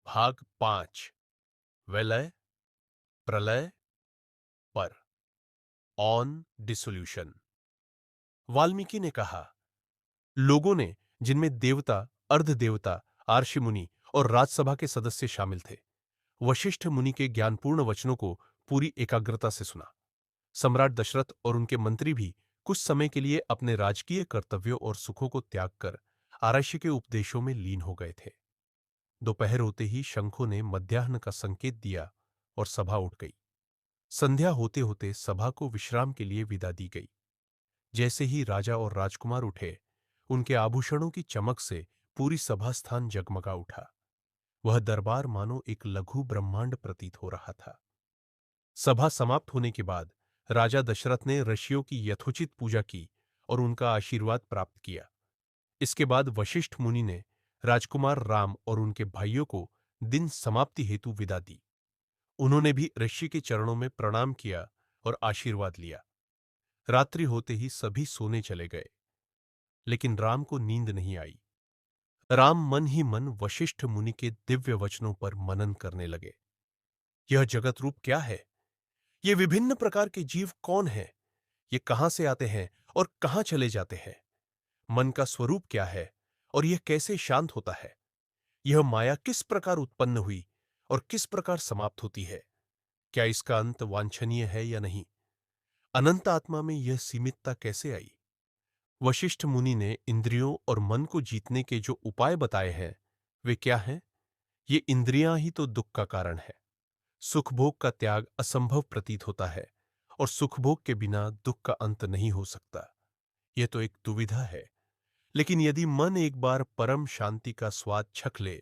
भाग 5। विलय, प्रलय पर ऑन डिसोल्यूशन। वाल्मीकि ने कहा, लोगों ने, जिनमें देवता, अर्धदेवता, आर्षि मुनि और राजसभा के सदस्य शामिल थे, वशिष्ठ मुनि के ज्ञानपूर्ण वचनों को पूरी एकाग्रता से सुना। सम्राट दशरथ और उनके मंत्री भी कुछ समय के लिए अपने राजकीय कर्तव्यों और सुखों को त्याग कर आर्षि के उपदेशों में लीन हो गए थे। दोपहर होते ही शंखों ने मध्याह्न का संकेत दिया और सभा उठ गई। संध्या होते होते सभा को विश्राम के लिए विदा दी गई। जैसे ही राजा और राजकुमार उठे, उनके आभूषणों की चमक से पूरी सभा स्थान जगमगा उठा। वह दरबार मानो एक लघु ब्रह्मांड प्रतीत हो रहा था। सभा समाप्त होने के बाद राजा दशरथ ने ऋषियों की यथोचित पूजा की और उनका आशीर्वाद प्राप्त किया। इसके बाद वशिष्ठ मुनि ने राजकुमार राम और उनके भाइयों को दिन समाप्ति हेतु विदा दी। उन्होंने भी ऋषि के चरणों में प्रणाम किया और आशीर्वाद लिया। रात्रि होते ही सभी सोने चले गए, लेकिन राम को नींद नहीं आई। राम मन ही मन वशिष्ठ मुनि के दिव्य वचनों पर मनन करने लगे। यह जगत रूप क्या है? ये विभिन्न प्रकार के जीव कौन हैं? ये कहां से आते हैं और कहां चले जाते हैं? मन का स्वरूप क्या है और यह कैसे शांत होता है? यह माया किस प्रकार उत्पन्न हुई और किस प्रकार समाप्त होती है? क्या इसका अंत वांछनीय है या नहीं? अनंत आत्मा में यह सीमितता कैसे आई? वशिष्ठ मुनि ने इंद्रियों और मन को जीतने के जो उपाय बताए हैं, वे क्या हैं? ये इंद्रियां ही तो दुख का कारण है। सुख भोग का त्याग असंभव प्रतीत होता है और सुख भोग के बिना दुख का अंत नहीं हो सकता। यह तो एक दुविधा है। लेकिन यदि मन एक बार परम शांति का स्वाद छक ले,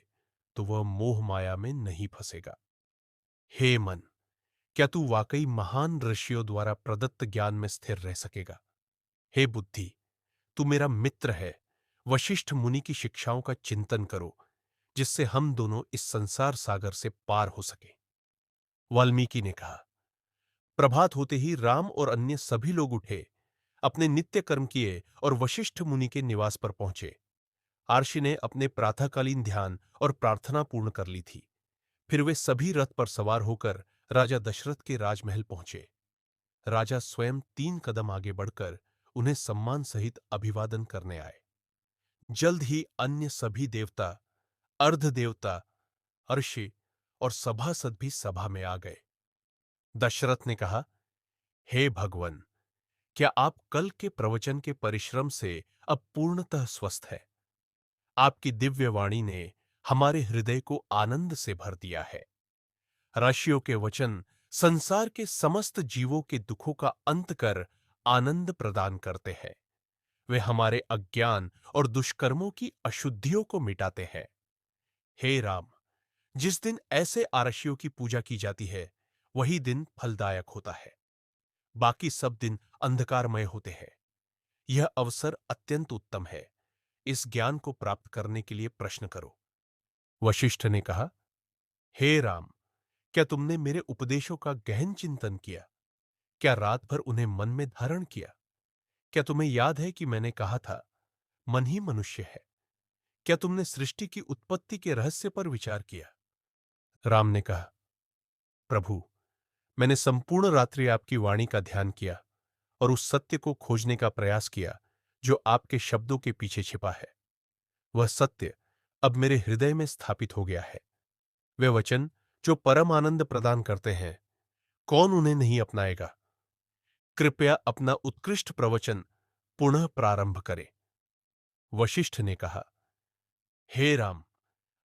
तो वह मोह माया में नहीं फंसेगा। हे मन, क्या तू वाकई महान ऋषियों द्वारा प्रदत्त ज्ञान में स्थिर रह सकेगा? हे बुद्धि, तू मेरा मित्र है। वशिष्ठ मुनि की शिक्षाओं का चिंतन करो, जिससे हम दोनों इस संसार सागर से पार हो सके। वाल्मीकि ने कहा। प्रभात होते ही राम और अन्य सभी लोग उठे, अपने नित्य कर्म किए और वशिष्ठ मुनि के निवास पर पहुंचे। आर्षि ने अपने प्रातःकालीन ध्यान और प्रार्थना पूर्ण कर ली थी। फिर वे सभी रथ पर सवार होकर राजा दशरथ के राजमहल पहुंचे। राजा स्वयं 3 कदम आगे बढ़कर उन्हें सम्मान सहित अभिवादन करने आए। जल्द ही अन्य सभी देवता, अर्धदेवता, ऋषि और सभासद भी सभा में आ गए। दशरथ ने कहा, हे भगवन, क्या आप कल के प्रवचन के परिश्रम से अब पूर्णतः स्वस्थ है? आपकी दिव्य वाणी ने हमारे हृदय को आनंद से भर दिया है। ऋषियों के वचन संसार के समस्त जीवों के दुखों का अंत कर आनंद प्रदान करते हैं। वे हमारे अज्ञान और दुष्कर्मों की अशुद्धियों को मिटाते हैं। हे राम, जिस दिन ऐसे आरषियों की पूजा की जाती है, वही दिन फलदायक होता है। बाकी सब दिन अंधकारमय होते हैं। यह अवसर अत्यंत उत्तम है। इस ज्ञान को प्राप्त करने के लिए प्रश्न करो। वशिष्ठ ने कहा, हे राम, क्या तुमने मेरे उपदेशों का गहन चिंतन किया? क्या रात भर उन्हें मन में धारण किया? क्या तुम्हें याद है कि मैंने कहा था, मन ही मनुष्य है? क्या तुमने सृष्टि की उत्पत्ति के रहस्य पर विचार किया? राम ने कहा, प्रभु, मैंने संपूर्ण रात्रि आपकी वाणी का ध्यान किया और उस सत्य को खोजने का प्रयास किया जो आपके शब्दों के पीछे छिपा है। वह सत्य अब मेरे हृदय में स्थापित हो गया है। वे वचन जो परम आनंद प्रदान करते हैं, कौन उन्हें नहीं अपनाएगा? कृपया अपना उत्कृष्ट प्रवचन पुनः प्रारंभ करें। वशिष्ठ ने कहा, हे राम,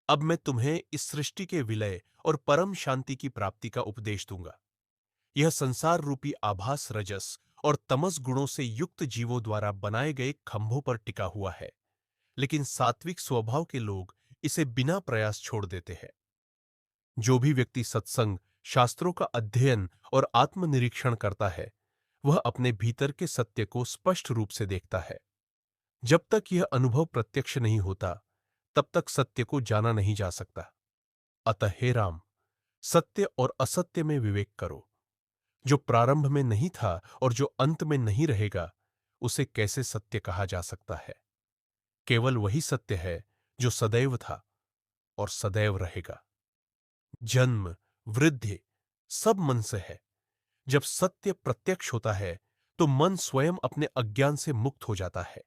अब मैं तुम्हें इस सृष्टि के विलय और परम शांति की प्राप्ति का उपदेश दूंगा। यह संसार रूपी आभास रजस और तमस गुणों से युक्त जीवों द्वारा बनाए गए खंभों पर टिका हुआ है, लेकिन सात्विक स्वभाव के लोग इसे बिना प्रयास छोड़ देते हैं। जो भी व्यक्ति सत्संग, शास्त्रों का अध्ययन और आत्मनिरीक्षण करता है, वह अपने भीतर के सत्य को स्पष्ट रूप से देखता है। जब तक यह अनुभव प्रत्यक्ष नहीं होता, तब तक सत्य को जाना नहीं जा सकता। अतः हे राम, सत्य और असत्य में विवेक करो। जो प्रारंभ में नहीं था और जो अंत में नहीं रहेगा, उसे कैसे सत्य कहा जा सकता है? केवल वही सत्य है जो सदैव था और सदैव रहेगा। जन्म, वृद्धि सब मन से है। जब सत्य प्रत्यक्ष होता है तो मन स्वयं अपने अज्ञान से मुक्त हो जाता है।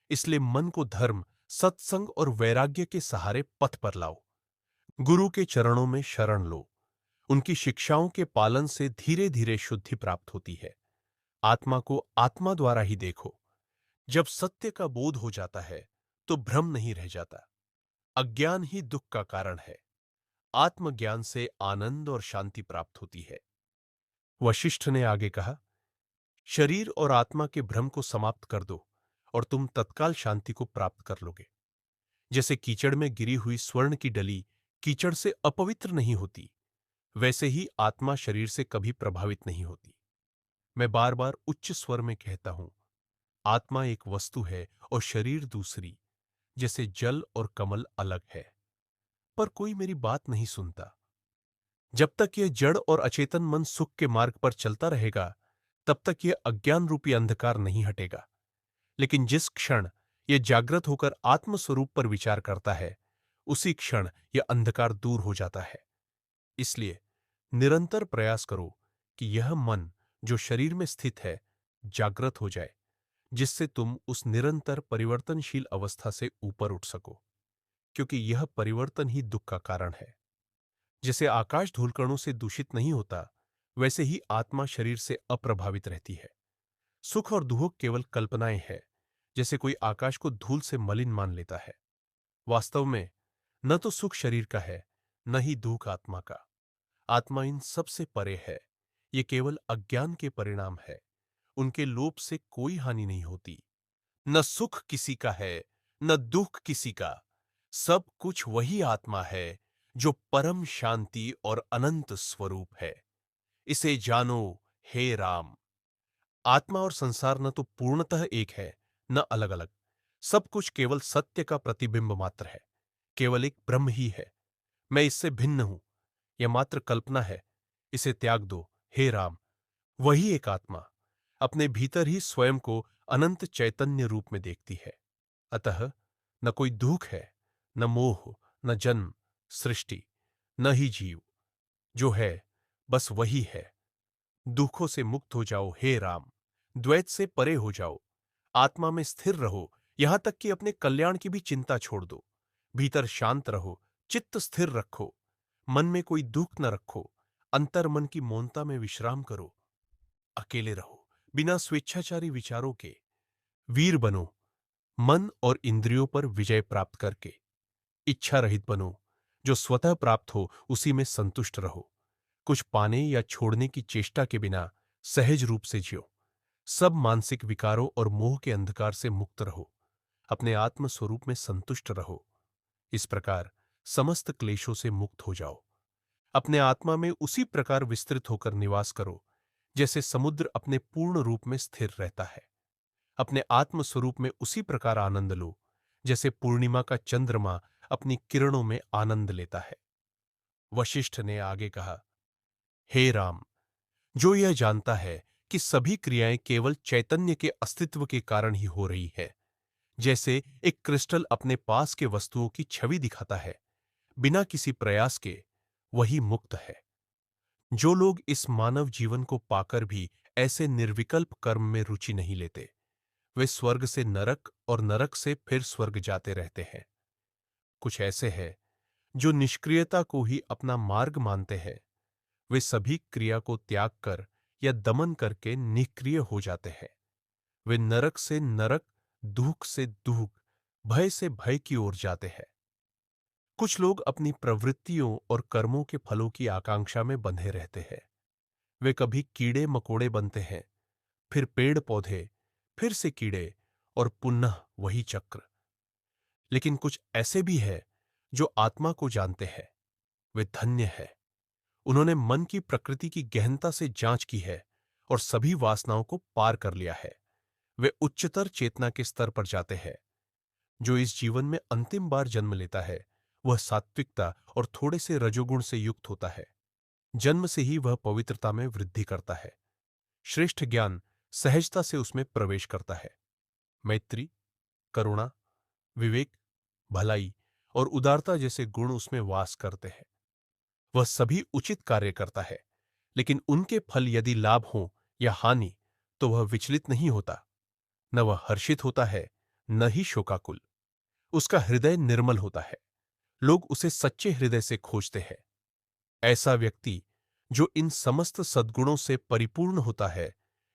इसलिए मन को धर्म, सत्संग और वैराग्य के सहारे पथ पर लाओ। गुरु के चरणों में शरण लो। उनकी शिक्षाओं के पालन से धीरे धीरे शुद्धि प्राप्त होती है। आत्मा को आत्मा द्वारा ही देखो। जब सत्य का बोध हो जाता है तो भ्रम नहीं रह जाता। अज्ञान ही दुख का कारण है। आत्मज्ञान से आनंद और शांति प्राप्त होती है। वशिष्ठ ने आगे कहा, शरीर और आत्मा के भ्रम को समाप्त कर दो और तुम तत्काल शांति को प्राप्त कर लोगे। जैसे कीचड़ में गिरी हुई स्वर्ण की डली कीचड़ से अपवित्र नहीं होती, वैसे ही आत्मा शरीर से कभी प्रभावित नहीं होती। मैं बार बार उच्च स्वर में कहता हूं, आत्मा एक वस्तु है और शरीर दूसरी, जैसे जल और कमल अलग है। पर कोई मेरी बात नहीं सुनता। जब तक यह जड़ और अचेतन मन सुख के मार्ग पर चलता रहेगा, तब तक यह अज्ञान रूपी अंधकार नहीं हटेगा। लेकिन जिस क्षण यह जागृत होकर आत्मस्वरूप पर विचार करता है, उसी क्षण यह अंधकार दूर हो जाता है। इसलिए निरंतर प्रयास करो कि यह मन जो शरीर में स्थित है, जागृत हो जाए, जिससे तुम उस निरंतर परिवर्तनशील अवस्था से ऊपर उठ सको। क्योंकि यह परिवर्तन ही दुख का कारण है। जैसे आकाश धूलकणों से दूषित नहीं होता, वैसे ही आत्मा शरीर से अप्रभावित रहती है। सुख और दुख केवल कल्पनाएं हैं। जैसे कोई आकाश को धूल से मलिन मान लेता है। वास्तव में न तो सुख शरीर का है, न ही दुख आत्मा का। आत्मा इन सब से परे है। ये केवल अज्ञान के परिणाम है। उनके लोभ से कोई हानि नहीं होती। न सुख किसी का है, न दुख किसी का। सब कुछ वही आत्मा है जो परम शांति और अनंत स्वरूप है। इसे जानो, हे राम। आत्मा और संसार न तो पूर्णतः एक है, न अलग अलग। सब कुछ केवल सत्य का प्रतिबिंब मात्र है। केवल एक ब्रह्म ही है। मैं इससे भिन्न हूं। यह मात्र कल्पना है। इसे त्याग दो, हे राम। वही एक आत्मा अपने भीतर ही स्वयं को अनंत चैतन्य रूप में देखती है। अतः न कोई दुख है, न मोह, न जन्म, सृष्टि, न ही जीव। जो है बस वही है। दुखों से मुक्त हो जाओ, हे राम। द्वैत से परे हो जाओ। आत्मा में स्थिर रहो, यहां तक कि अपने कल्याण की भी चिंता छोड़ दो। भीतर शांत रहो, चित्त स्थिर रखो। मन में कोई दुख न रखो। अंतर मन की मौनता में विश्राम करो। अकेले रहो, बिना स्वेच्छाचारी विचारों के। वीर बनो, मन और इंद्रियों पर विजय प्राप्त करके। इच्छा रहित बनो, जो स्वतः प्राप्त हो उसी में संतुष्ट रहो। कुछ पाने या छोड़ने की चेष्टा के बिना सहज रूप से जियो। सब मानसिक विकारों और मोह के अंधकार से मुक्त रहो। अपने आत्म स्वरूप में संतुष्ट रहो। इस प्रकार समस्त क्लेशों से मुक्त हो जाओ। अपने आत्मा में उसी प्रकार विस्तृत होकर निवास करो, जैसे समुद्र अपने पूर्ण रूप में स्थिर रहता है। अपने आत्म स्वरूप में उसी प्रकार आनंद लो, जैसे पूर्णिमा का चंद्रमा अपनी किरणों में आनंद लेता है। वशिष्ठ ने आगे कहा, हे राम, जो यह जानता है कि सभी क्रियाएं केवल चैतन्य के अस्तित्व के कारण ही हो रही है, जैसे एक क्रिस्टल अपने पास के वस्तुओं की छवि दिखाता है, बिना किसी प्रयास के, वही मुक्त है। जो लोग इस मानव जीवन को पाकर भी ऐसे निर्विकल्प कर्म में रुचि नहीं लेते, वे स्वर्ग से नरक और नरक से फिर स्वर्ग जाते रहते हैं। कुछ ऐसे हैं जो निष्क्रियता को ही अपना मार्ग मानते हैं। वे सभी क्रिया को त्याग कर या दमन करके निष्क्रिय हो जाते हैं। वे नरक से नरक, दुख से दुख, भय से भय की ओर जाते हैं। कुछ लोग अपनी प्रवृत्तियों और कर्मों के फलों की आकांक्षा में बंधे रहते हैं। वे कभी कीड़े मकोड़े बनते हैं, फिर पेड़ पौधे, फिर से कीड़े और पुनः वही चक्र। लेकिन कुछ ऐसे भी हैं जो आत्मा को जानते हैं। वे धन्य हैं। उन्होंने मन की प्रकृति की गहनता से जांच की है और सभी वासनाओं को पार कर लिया है। वे उच्चतर चेतना के स्तर पर जाते हैं। जो इस जीवन में अंतिम बार जन्म लेता है, वह सात्विकता और थोड़े से रजोगुण से युक्त होता है। जन्म से ही वह पवित्रता में वृद्धि करता है। श्रेष्ठ ज्ञान सहजता से उसमें प्रवेश करता है। मैत्री, करुणा, विवेक, भलाई और उदारता जैसे गुण उसमें वास करते हैं। वह सभी उचित कार्य करता है, लेकिन उनके फल यदि लाभ हो या हानि, तो वह विचलित नहीं होता। न वह हर्षित होता है, न ही शोकाकुल। उसका हृदय निर्मल होता है। लोग उसे सच्चे हृदय से खोजते हैं। ऐसा व्यक्ति जो इन समस्त सद्गुणों से परिपूर्ण होता है,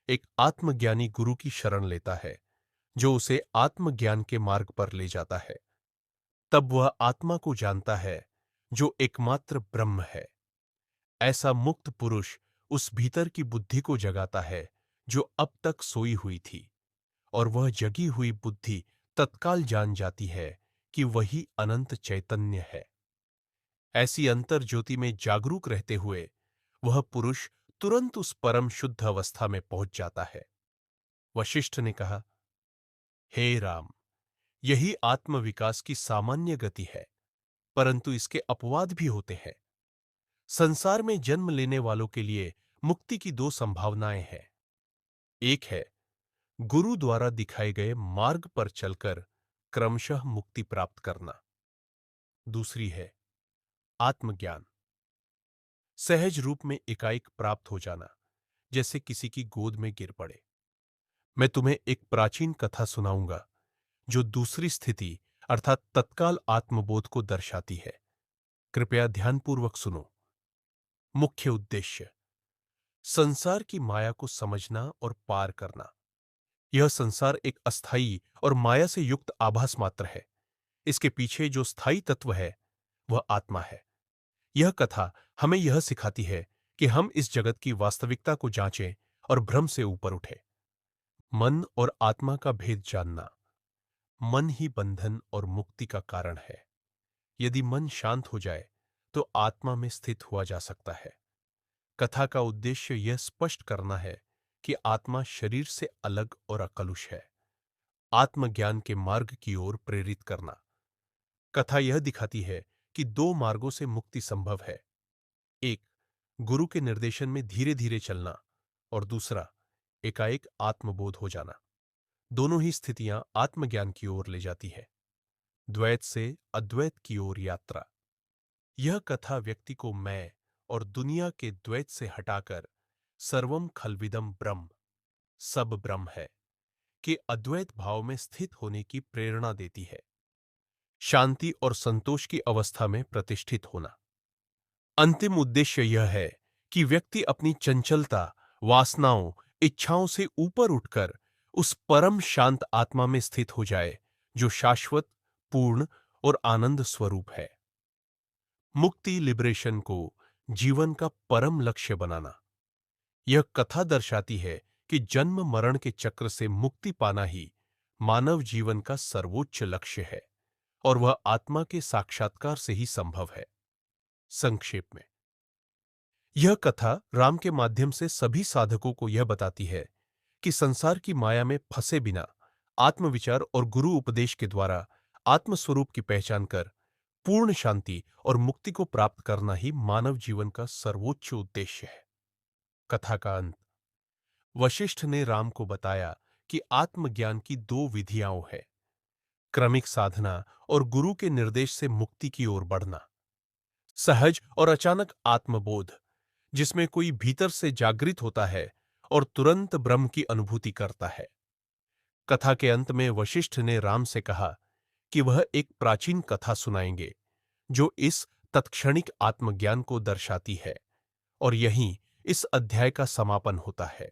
एक आत्मज्ञानी गुरु की शरण लेता है, जो उसे आत्मज्ञान के मार्ग पर ले जाता है। तब वह आत्मा को जानता है, जो एकमात्र ब्रह्म है। ऐसा मुक्त पुरुष उस भीतर की बुद्धि को जगाता है, जो अब तक सोई हुई थी, और वह जगी हुई बुद्धि तत्काल जान जाती है कि वही अनंत चैतन्य है। ऐसी अंतर ज्योति में जागरूक रहते हुए वह पुरुष तुरंत उस परम शुद्ध अवस्था में पहुंच जाता है। वशिष्ठ ने कहा, हे राम, यही आत्मविकास की सामान्य गति है, परंतु इसके अपवाद भी होते हैं। संसार में जन्म लेने वालों के लिए मुक्ति की दो संभावनाएं हैं। एक है गुरु द्वारा दिखाए गए मार्ग पर चलकर क्रमशः मुक्ति प्राप्त करना। दूसरी है आत्मज्ञान, सहज रूप में एकाएक प्राप्त हो जाना, जैसे किसी की गोद में गिर पड़े। मैं तुम्हें एक प्राचीन कथा सुनाऊंगा, जो दूसरी स्थिति अर्थात तत्काल आत्मबोध को दर्शाती है। कृपया ध्यानपूर्वक सुनो। मुख्य उद्देश्य, संसार की माया को समझना और पार करना। यह संसार एक अस्थायी और माया से युक्त आभास मात्र है। इसके पीछे जो स्थायी तत्व है, वह आत्मा है। यह कथा हमें यह सिखाती है कि हम इस जगत की वास्तविकता को जांचें और भ्रम से ऊपर उठें। मन और आत्मा का भेद जानना। मन ही बंधन और मुक्ति का कारण है। यदि मन शांत हो जाए, तो आत्मा में स्थित हुआ जा सकता है। कथा का उद्देश्य यह स्पष्ट करना है कि आत्मा शरीर से अलग और अकलुष है। आत्मज्ञान के मार्ग की ओर प्रेरित करना। कथा यह दिखाती है कि दो मार्गों से मुक्ति संभव है। एक, गुरु के निर्देशन में धीरे धीरे चलना, और दूसरा, एकाएक आत्मबोध हो जाना। दोनों ही स्थितियां आत्मज्ञान की ओर ले जाती है। द्वैत से अद्वैत की ओर यात्रा। यह कथा व्यक्ति को मैं और दुनिया के द्वैत से हटाकर सर्वम खलविदम ब्रह्म, सब ब्रह्म है, के अद्वैत भाव में स्थित होने की प्रेरणा देती है। शांति और संतोष की अवस्था में प्रतिष्ठित होना। अंतिम उद्देश्य यह है कि व्यक्ति अपनी चंचलता, वासनाओं, इच्छाओं से ऊपर उठकर उस परम शांत आत्मा में स्थित हो जाए, जो शाश्वत, पूर्ण और आनंद स्वरूप है। मुक्ति, लिबरेशन को जीवन का परम लक्ष्य बनाना। यह कथा दर्शाती है कि जन्म मरण के चक्र से मुक्ति पाना ही मानव जीवन का सर्वोच्च लक्ष्य है, और वह आत्मा के साक्षात्कार से ही संभव है। संक्षेप में, यह कथा राम के माध्यम से सभी साधकों को यह बताती है कि संसार की माया में फंसे बिना आत्मविचार और गुरु उपदेश के द्वारा आत्मस्वरूप की पहचान कर पूर्ण शांति और मुक्ति को प्राप्त करना ही मानव जीवन का सर्वोच्च उद्देश्य है। कथा का अंत। वशिष्ठ ने राम को बताया कि आत्मज्ञान की दो विधियां हैं: क्रमिक साधना और गुरु के निर्देश से मुक्ति की ओर बढ़ना। सहज और अचानक आत्मबोध, जिसमें कोई भीतर से जागृत होता है और तुरंत ब्रह्म की अनुभूति करता है। कथा के अंत में वशिष्ठ ने राम से कहा कि वह एक प्राचीन कथा सुनाएंगे, जो इस तत्क्षणिक आत्मज्ञान को दर्शाती है, और यहीं इस अध्याय का समापन होता है।